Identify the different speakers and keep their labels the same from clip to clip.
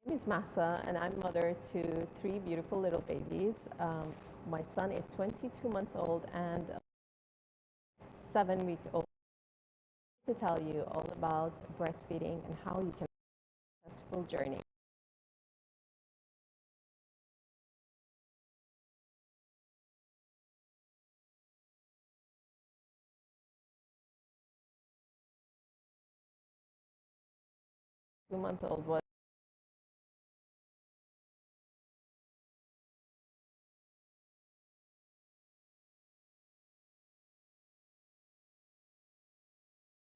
Speaker 1: My name is Massa, and I'm mother to three beautiful little babies. My son is 22 months old and 7 week old. To tell you all about breastfeeding and how you can have a successful journey. Two-month-old was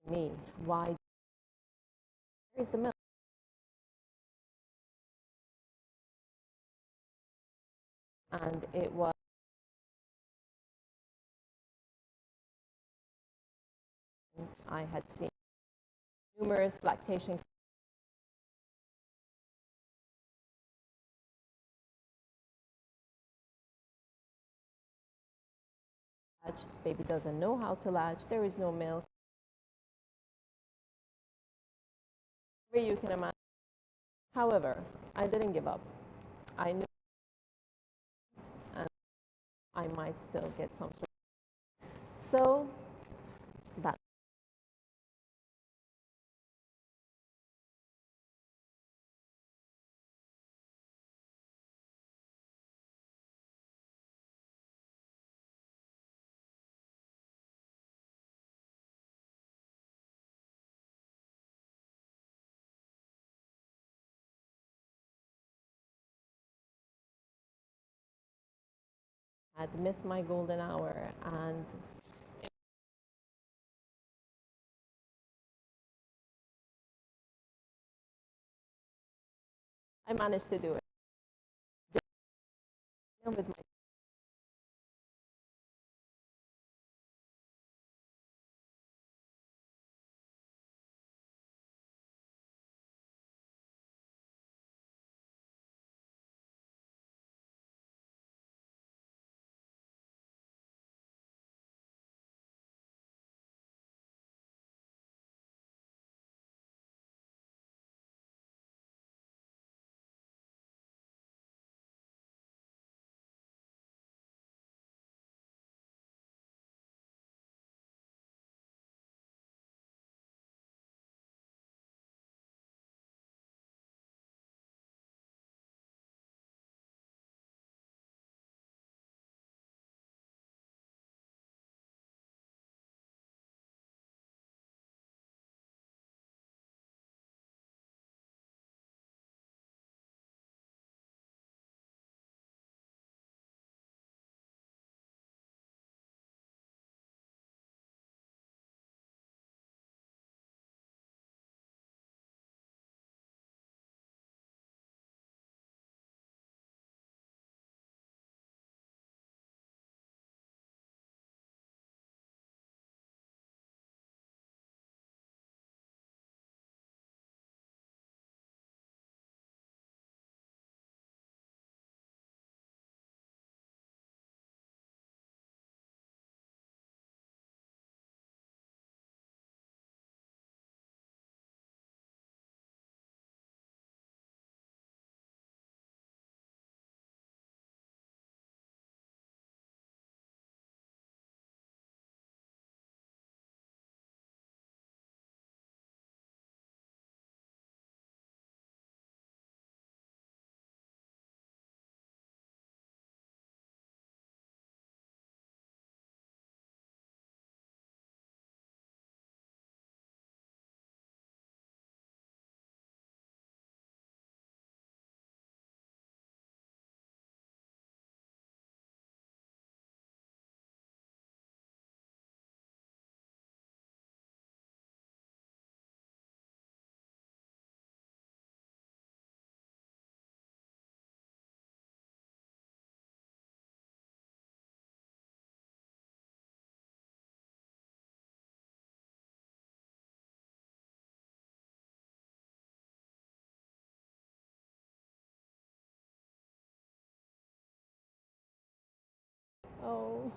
Speaker 1: me. Why is the milk? And it was I had seen numerous lactation. The baby doesn't know how to latch. There is no milk. You can imagine. However, I didn't give up. I knew, and I might still get some sort. So that had missed my golden hour, and I managed to do it with my. Oh.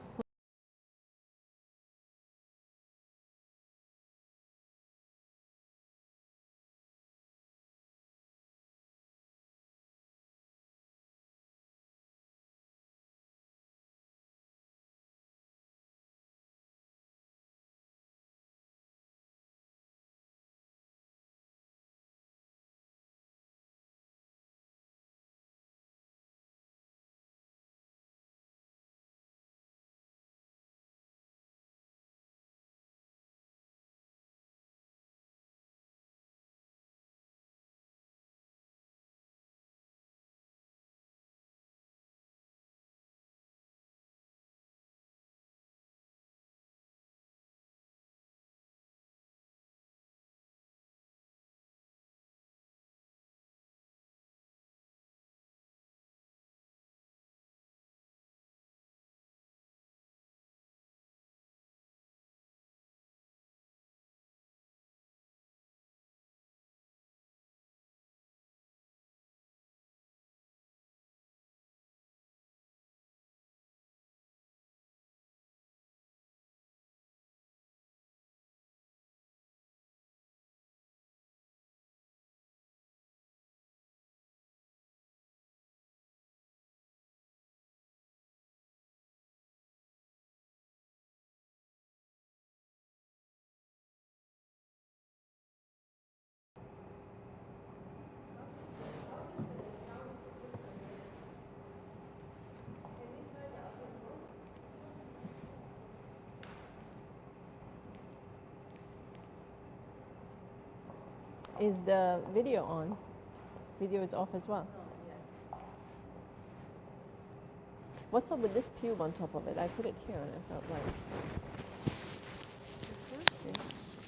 Speaker 1: Is the video on? Video is off as well. What's up with this pube on top of it? I put it here and it felt like.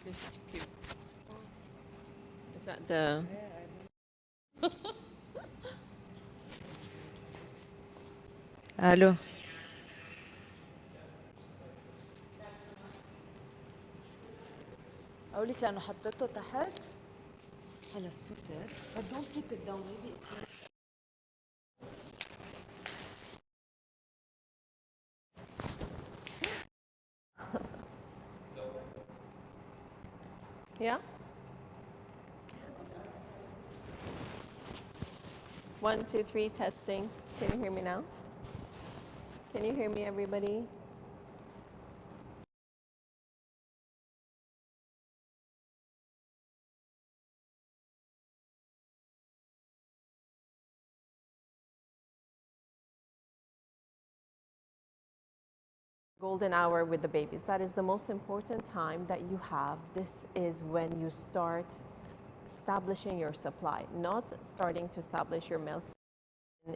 Speaker 1: This pube. Is that the?
Speaker 2: الو اقول لك لانه حطيته تحت خلص put it but don't put it down maybe it will
Speaker 1: Yeah. 1, 2, 3, testing. Can you hear me now? Can you hear me, everybody? Golden hour with the babies. That is the most important time that you have. This is when you start establishing your supply, not starting to establish your milk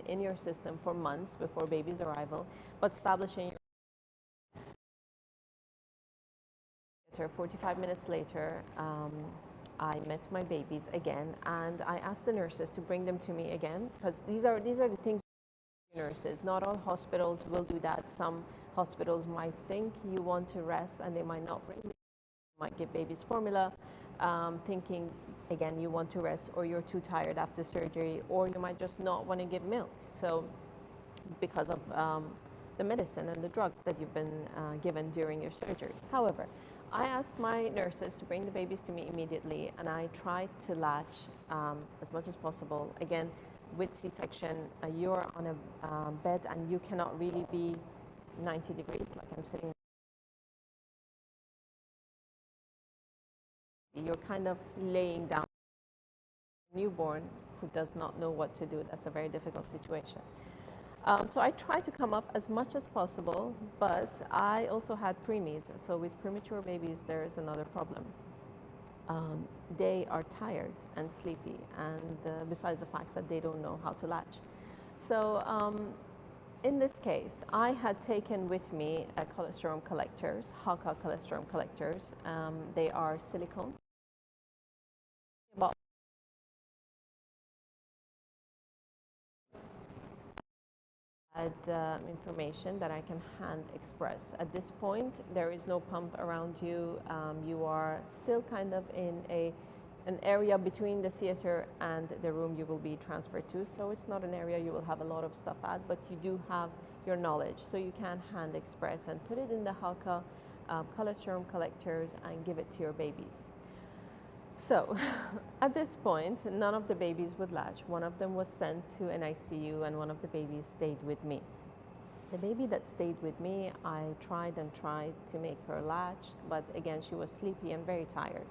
Speaker 1: in your system for months before baby's arrival, but establishing your 45 minutes later, I met my babies again, and I asked the nurses to bring them to me again, because these are the things nurses. Not all hospitals will do that. Some hospitals might think you want to rest, and they might not bring. Might give babies formula, thinking again you want to rest, or you're too tired after surgery, or you might just not want to give milk. So because of the medicine and the drugs that you've been given during your surgery. However, I asked my nurses to bring the babies to me immediately, and I tried to latch as much as possible. Again, with C-section, you're on a bed and you cannot really be 90 degrees like I'm sitting. You're kind of laying down. Newborn who does not know what to do, that's a very difficult situation. So I try to come up as much as possible, but I also had preemies. So with premature babies, there is another problem. They are tired and sleepy, and besides the fact that they don't know how to latch. So in this case, I had taken with me cholesterol collectors, Haka cholesterol collectors. They are silicone. Information that I can hand express. At this point, there is no pump around you. You are still kind of in an area between the theater and the room you will be transferred to. So it's not an area you will have a lot of stuff at, but you do have your knowledge. So you can hand express and put it in the Halka cholesterol collectors and give it to your babies. So at this point, none of the babies would latch. One of them was sent to an ICU, and one of the babies stayed with me. The baby that stayed with me, I tried and tried to make her latch, but again, she was sleepy and very tired.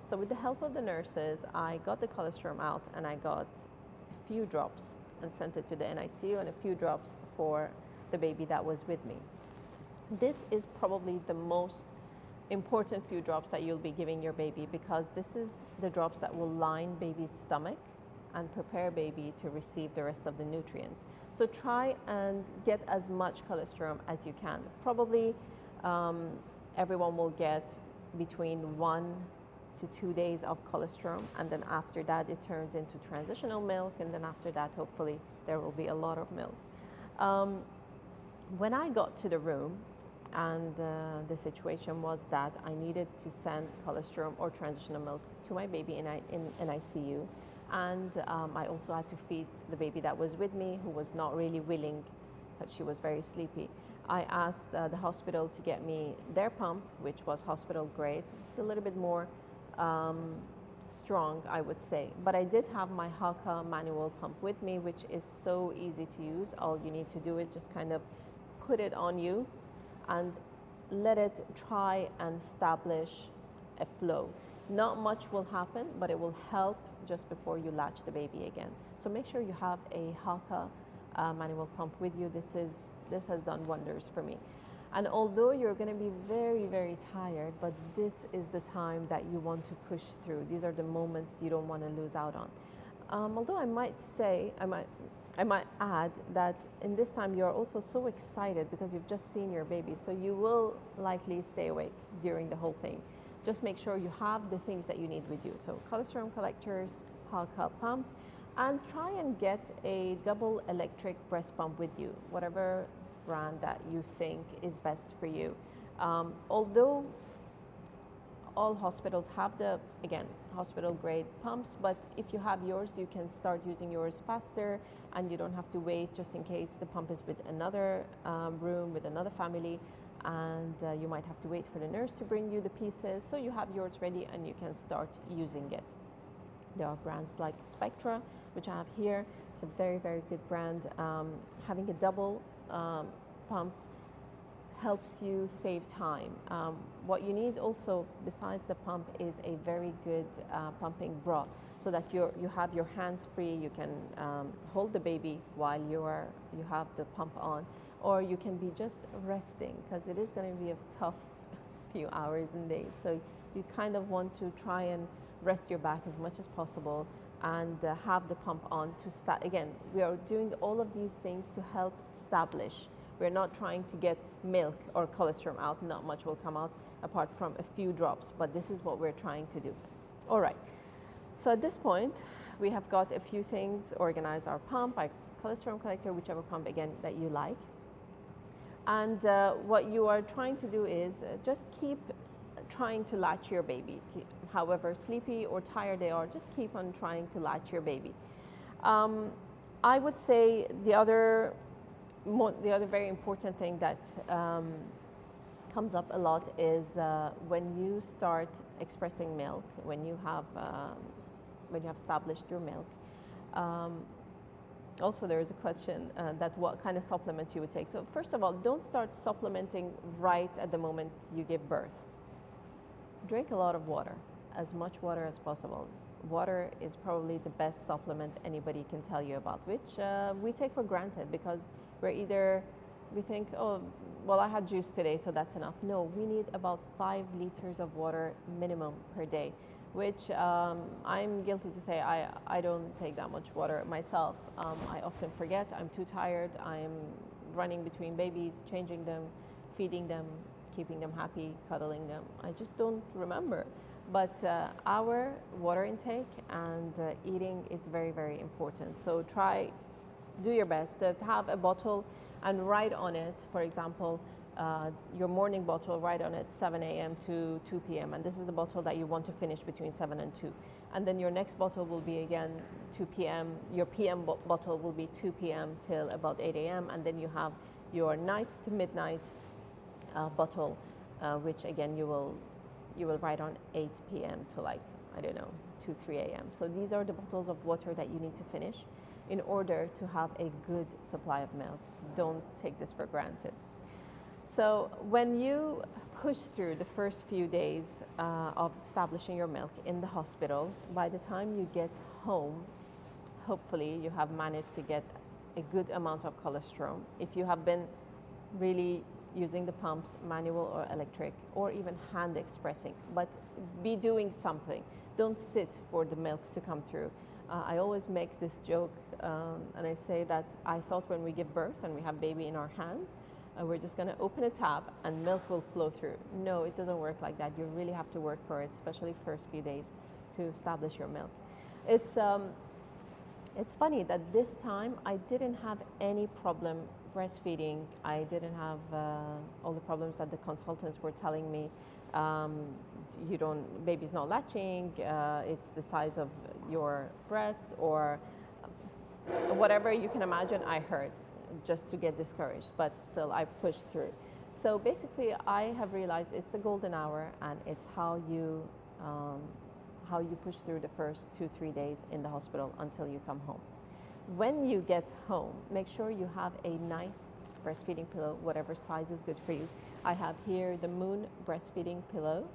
Speaker 1: So with the help of the nurses, I got the cholesterol out, and I got a few drops and sent it to the NICU, and a few drops for the baby that was with me. This is probably the most important few drops that you'll be giving your baby, because this is the drops that will line baby's stomach and prepare baby to receive the rest of the nutrients. So try and get as much cholesterol as you can. Probably everyone will get between 1 to 2 days of cholesterol, and then after that it turns into transitional milk, and then after that hopefully there will be a lot of milk. When I got to the room, and the situation was that I needed to send cholesterol or transitional milk to my baby in an ICU, and I also had to feed the baby that was with me, who was not really willing because she was very sleepy. I asked the hospital to get me their pump, which was hospital grade. It's a little bit more strong, I would say, but I did have my Haka manual pump with me, which is so easy to use. All you need to do is just kind of put it on you and let it try and establish a flow. Not much will happen, but it will help just before you latch the baby again. So make sure you have a Haka manual pump with you. This has done wonders for me. And although you're going to be very, very tired, but this is the time that you want to push through. These are the moments you don't want to lose out on. Although I might say, I might add that in this time you're also so excited because you've just seen your baby, so you will likely stay awake during the whole thing. Just make sure you have the things that you need with you. So colostrum collectors, Hug Cup pump, and try and get a double electric breast pump with you, whatever brand that you think is best for you. Although all hospitals have the, again, hospital grade pumps, but if you have yours, you can start using yours faster and you don't have to wait just in case the pump is with another room, with another family, and you might have to wait for the nurse to bring you the pieces. So you have yours ready and you can start using it. There are brands like Spectra, which I have here. It's a very, very good brand. Having a double pump helps you save time. What you need also, besides the pump, is a very good pumping bra, so that you have your hands free. You can hold the baby while you have the pump on, or you can be just resting, because it is going to be a tough few hours and days. So you kind of want to try and rest your back as much as possible and have the pump on to start. Again, we are doing all of these things to help establish. We're not trying to get milk or colostrum out. Not much will come out apart from a few drops, but this is what we're trying to do. All right. So at this point, we have got a few things organized: our pump, our colostrum collector, whichever pump again that you like. And what you are trying to do is just keep trying to latch your baby. However sleepy or tired they are, just keep on trying to latch your baby. I would say the other very important thing that comes up a lot is when you start expressing milk, when you have established your milk. Also, there is a question that what kind of supplements you would take. So first of all, don't start supplementing right at the moment you give birth. Drink a lot of water, as much water as possible. Water is probably the best supplement anybody can tell you about, which we take for granted because we think, oh, well, I had juice today, so that's enough. No, we need about 5 liters of water minimum per day, which I'm guilty to say I don't take that much water myself. I often forget. I'm too tired. I'm running between babies, changing them, feeding them, keeping them happy, cuddling them. I just don't remember. But our water intake and eating is very, very important. So do your best to have a bottle and write on it, for example, your morning bottle, write on it 7 a.m. to 2 p.m. And this is the bottle that you want to finish between 7 and 2. And then your next bottle will be again 2 p.m. Your p.m. bottle will be 2 p.m. till about 8 a.m. And then you have your night to midnight bottle, which again you will write on 8 p.m. to, like, I don't know, 2, 3 a.m. So these are the bottles of water that you need to finish in order to have a good supply of milk. Don't take this for granted. So when you push through the first few days of establishing your milk in the hospital, by the time you get home, hopefully you have managed to get a good amount of colostrum. If you have been really using the pumps, manual or electric, or even hand expressing, but be doing something. Don't sit for the milk to come through. I always make this joke, and I say that I thought when we give birth and we have baby in our hands, we're just going to open a tap and milk will flow through. No, it doesn't work like that. You really have to work for it, especially first few days, to establish your milk. It's funny that this time I didn't have any problem breastfeeding. I didn't have all the problems that the consultants were telling me. Baby's not latching, it's the size of your breast, or whatever you can imagine I heard, just to get discouraged, but still I pushed through. So basically I have realized it's the golden hour, and it's how you push through the first 2-3 days in the hospital until you come home. When you get home, make sure you have a nice breastfeeding pillow, whatever size is good for you. I have here the Moon breastfeeding pillow.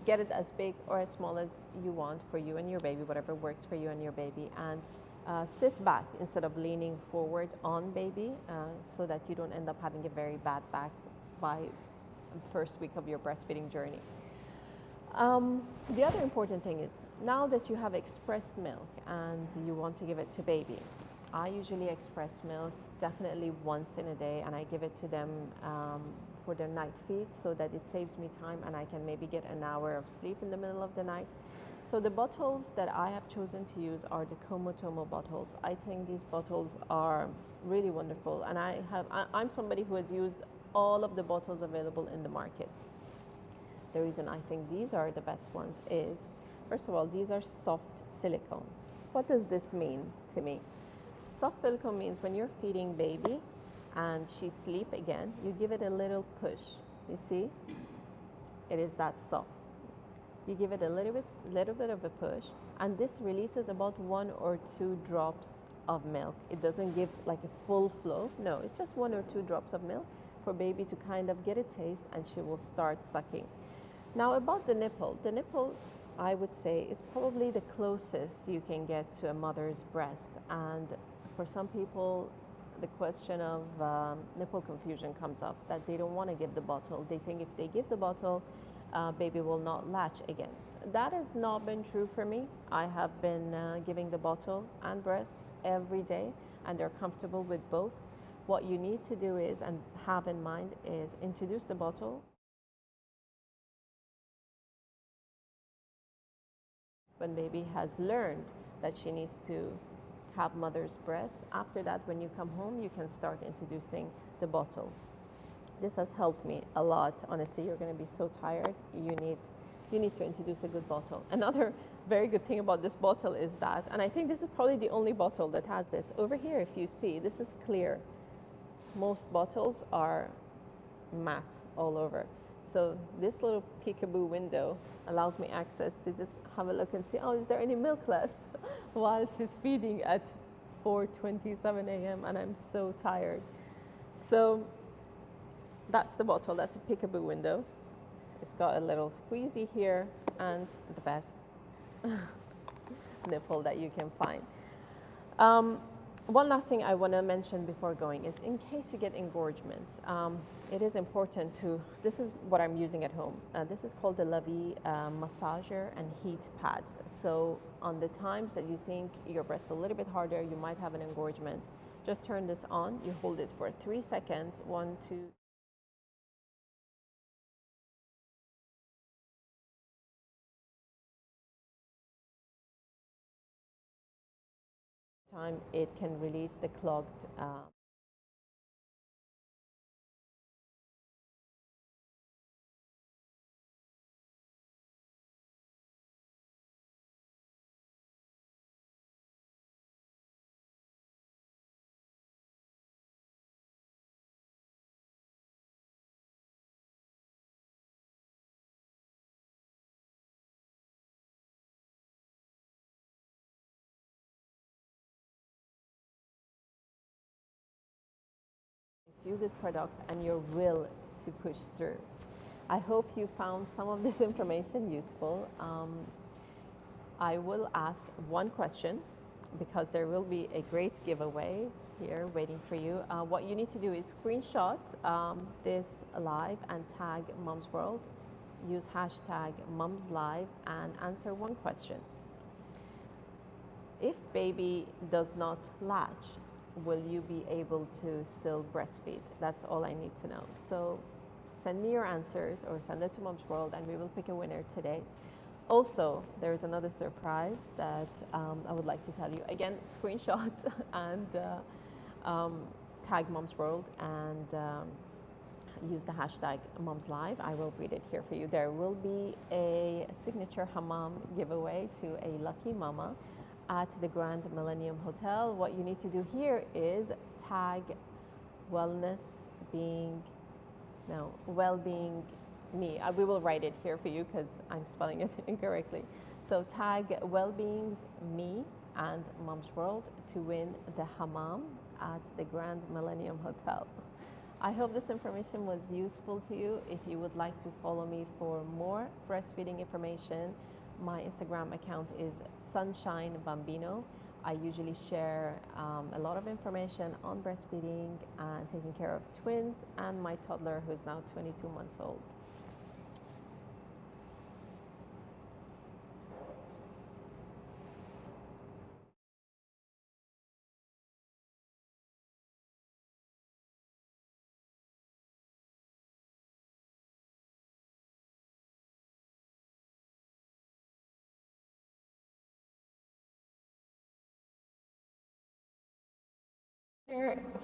Speaker 1: Get it as big or as small as you want for you and your baby, whatever works for you and your baby. And sit back instead of leaning forward on baby, so that you don't end up having a very bad back by the first week of your breastfeeding journey. The other important thing is, now that you have expressed milk and you want to give it to baby, I usually express milk definitely once in a day, and I give it to them for their night feed, so that it saves me time and I can maybe get an hour of sleep in the middle of the night. So the bottles that I have chosen to use are the Komotomo bottles. I think these bottles are really wonderful, and I'm somebody who has used all of the bottles available in the market. The reason I think these are the best ones is, first of all, these are soft silicone. What does this mean to me? Soft silicone means when you're feeding baby and she sleep again, you give it a little push. You see? It is that soft. You give it a little bit of a push, and this releases about 1 or 2 drops of milk. It doesn't give like a full flow. No, it's just 1 or 2 drops of milk for baby to kind of get a taste, and she will start sucking. Now about the nipple. The nipple, I would say, is probably the closest you can get to a mother's breast. And for some people, the question of nipple confusion comes up, that they don't want to give the bottle. They think if they give the bottle, baby will not latch again. That has not been true for me. I have been giving the bottle and breast every day, and they're comfortable with both. What you need to do is, and have in mind, is introduce the bottle. When baby has learned that she needs to have mother's breast, after that, when you come home, you can start introducing the bottle. This has helped me a lot. Honestly, you're going to be so tired. You need to introduce a good bottle. Another very good thing about this bottle is that, and I think this is probably the only bottle that has this. Over here, if you see, this is clear. Most bottles are matte all over. So this little peekaboo window allows me access to just have a look and see, oh, is there any milk left? While she's feeding at 4:27 a.m. and I'm so tired. So that's the bottle. That's a peekaboo window. It's got a little squeezy here and the best nipple that you can find. One last thing I want to mention before going is, in case you get engorgements, it is important to, this is what I'm using at home. This is called the La Vie massager and heat pads. So on the times that you think your breast's a little bit harder, you might have an engorgement, just turn this on. You hold it for 3 seconds, 1, 2. Time it can release the clogged few good products and your will to push through. I hope you found some of this information useful. I will ask one question, because there will be a great giveaway here waiting for you. What you need to do is screenshot this live and tag Mumz World. Use hashtag MumzLive and answer one question. If baby does not latch, will you be able to still breastfeed? That's all I need to know. So send me your answers or send it to Mumz World and we will pick a winner today. Also, there's another surprise that I would like to tell you. Again, screenshot and tag Mumz World and use the hashtag MumzLive. I will read it here for you. There will be a signature hammam giveaway to a lucky mama at the Grand Millennium Hotel. What you need to do here is tag well-being me. We will write it here for you because I'm spelling it incorrectly. So tag well-beings me and Mumz World to win the hammam at the Grand Millennium Hotel. I hope this information was useful to you. If you would like to follow me for more breastfeeding information, my Instagram account is Sunshine Bambino. I usually share a lot of information on breastfeeding and taking care of twins and my toddler who's now 22 months old.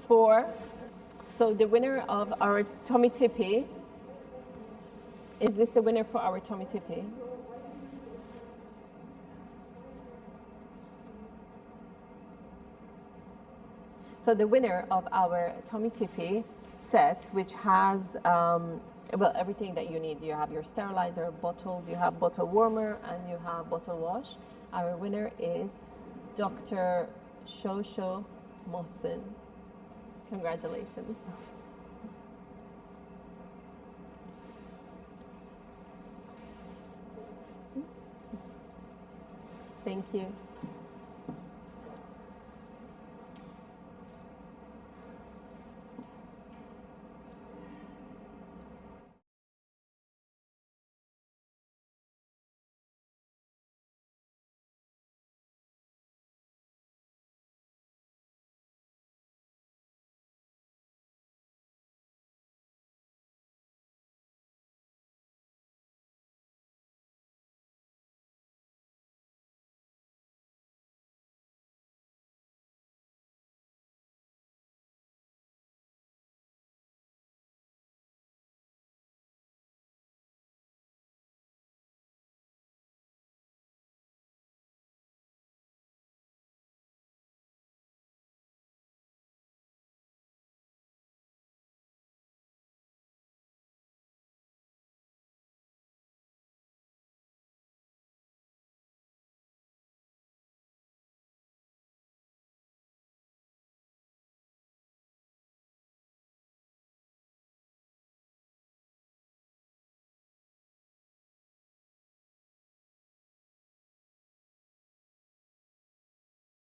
Speaker 1: For so the winner of our tummy tippy, is this the winner for our tummy tippy? So the winner of our tummy tippy set, which has well, everything that you need. You have your sterilizer, bottles, you have bottle warmer, and you have bottle wash. Our winner is Dr. Shosho Mohsin. Congratulations. Thank you.